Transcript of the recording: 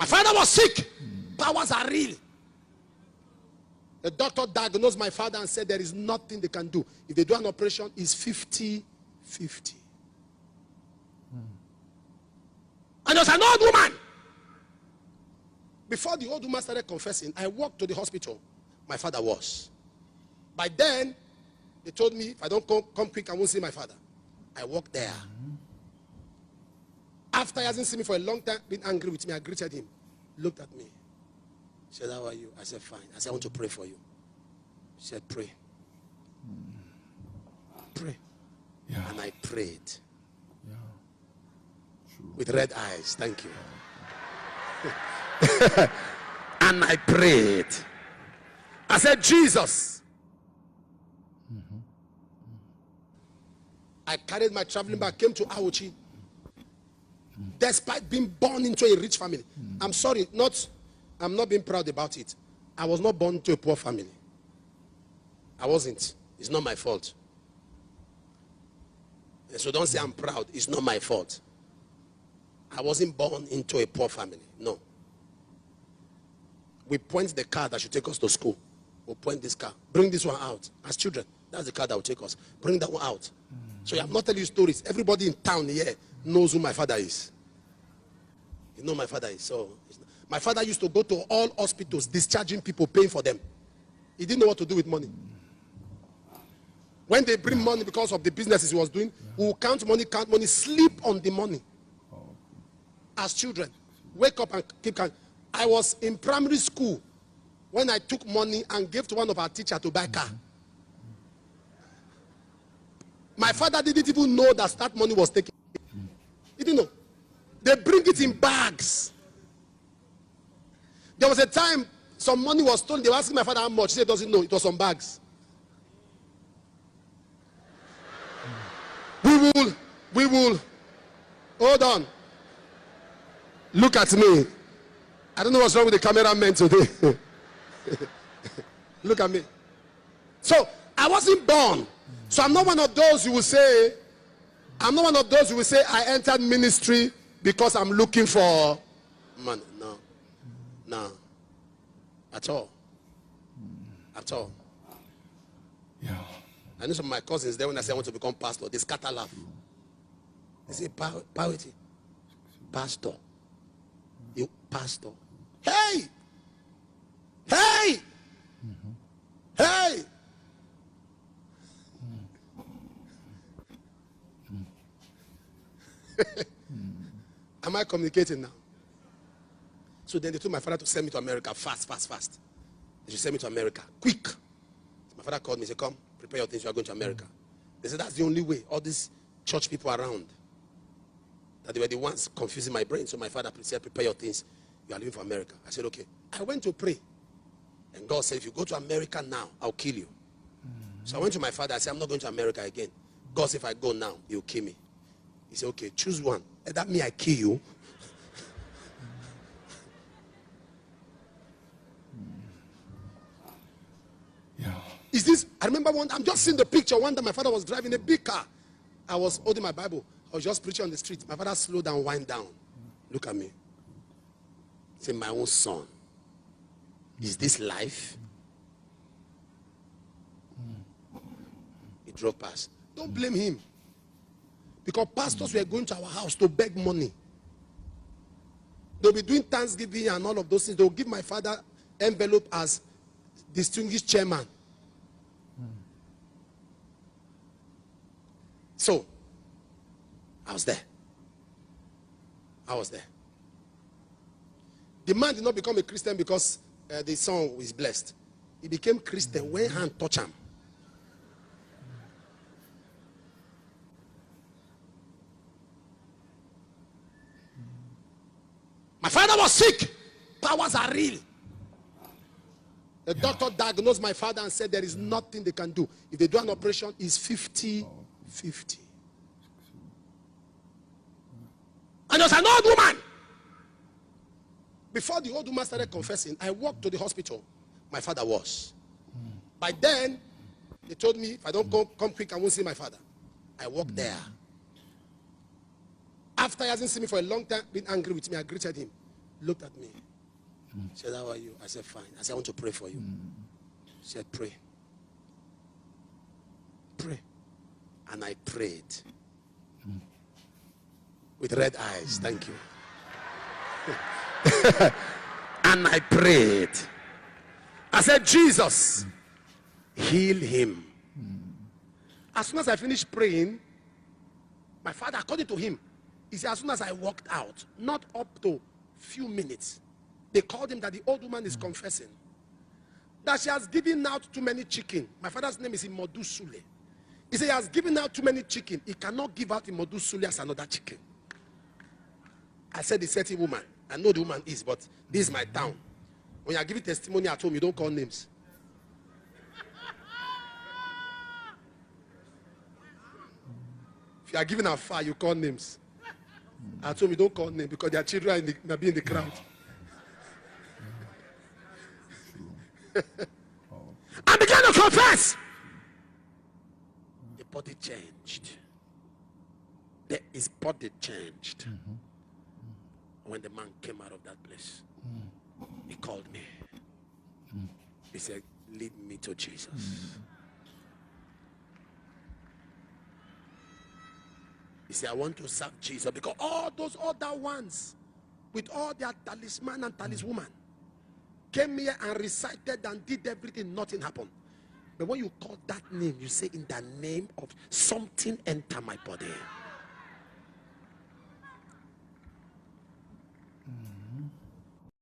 My father was sick. Powers are real. The doctor diagnosed my father and said there is nothing they can do. If they do an operation, it's 50-50. And there was an old woman. Before the old woman started confessing, I walked to the hospital. My father was. By then, they told me, if I don't come quick, I won't see my father. I walked there. After he hasn't seen me for a long time, been angry with me, I greeted him. Looked at me. He said, how are you? I said, fine. I said, I want to pray for you. He said, pray. Pray. Yeah. And I prayed. Yeah. True. With red eyes. Thank you. And I prayed. I said, Jesus. I carried my traveling bag, came to Auchi. Despite being born into a rich family. I'm sorry, I'm not being proud about it. I was not born to a poor family. I wasn't. It's not my fault. So don't say I'm proud. It's not my fault. I wasn't born into a poor family. No. We point the car that should take us to school. We'll point this car. Bring this one out. As children, that's the car that will take us. Bring that one out. So I'm not telling you stories. Everybody in town here knows who my father is. You know my father is. So my father used to go to all hospitals, discharging people, paying for them. He didn't know what to do with money. When they bring money because of the businesses he was doing, we will count money, sleep on the money. As children, wake up and keep counting. I was in primary school when I took money and gave to one of our teachers to buy a car. My father didn't even know that money was taken. He didn't know. They bring it in bags. There was a time some money was stolen. They were asking my father how much. He said he doesn't know. It was some bags. We will. Hold on. Look at me. I don't know what's wrong with the cameraman today. Look at me. So I wasn't born. So I'm not one of those who will say, I entered ministry because I'm looking for money. No. At all. Yeah. I know some of my cousins there when I say I want to become pastor, they scatter laugh. They say, Poverty. Pastor. You pastor. Hey! Hey! Hey! Am I communicating now? So then they told my father to send me to America fast. They should send me to America quick. My father called me and said, come, prepare your things, you are going to America. They said that's the only way. All these church people around, that they were the ones confusing my brain. So my father said, prepare your things, you are leaving for America. I said, okay. I went to pray. And God said, if you go to America now, I'll kill you. So I went to my father. I said, I'm not going to America again. God said, if I go now, he'll kill me. He said, okay, choose one. That means I kill you. Yeah. Is this? I remember I'm just seeing the picture. One day my father was driving a big car. I was holding my Bible. I was just preaching on the street. My father slowed down, wind down. Look at me. Say, my own son. Is this life? He drove past. Don't blame him. Because pastors were going to our house to beg money. They'll be doing Thanksgiving and all of those things. They'll give my father envelope as distinguished chairman. So, I was there. The man did not become a Christian because the son was blessed. He became Christian when hand touch him. My father was sick. Powers are real. The doctor diagnosed my father and said there is nothing they can do. If they do an operation, it's 50-50. And there's an old woman. Before the old woman started confessing, I walked to the hospital. My father was. By then, they told me, if I don't come quick, I won't see my father. I walked there. After he hasn't seen me for a long time, been angry with me, I greeted him. looked at me. She said, how are you? I said, fine. I said, I want to pray for you. She said, pray. Pray. And I prayed. With red eyes. Thank you. And I prayed. I said, Jesus, heal him. As soon as I finished praying, my father, according to him, he said, as soon as I walked out, not up to few minutes, they called him that the old woman is confessing that she has given out too many chicken. My father's name is Imodu Sule. He said he has given out too many chicken. He cannot give out Imodu Sule as another chicken. I said the certain woman. I know the woman is, but this is my town. When you are giving testimony at home, you don't call names. If you are giving afar, you call names. At home, you don't call names because their children may be in the crowd. I began to confess. The body changed. His body changed. When the man came out of that place, he called me. He said, lead me to Jesus. He said, I want to serve Jesus because all those other ones with all their talisman and taliswoman came here and recited and did everything, nothing happened. But when you call that name, you say, in the name of something enter my body.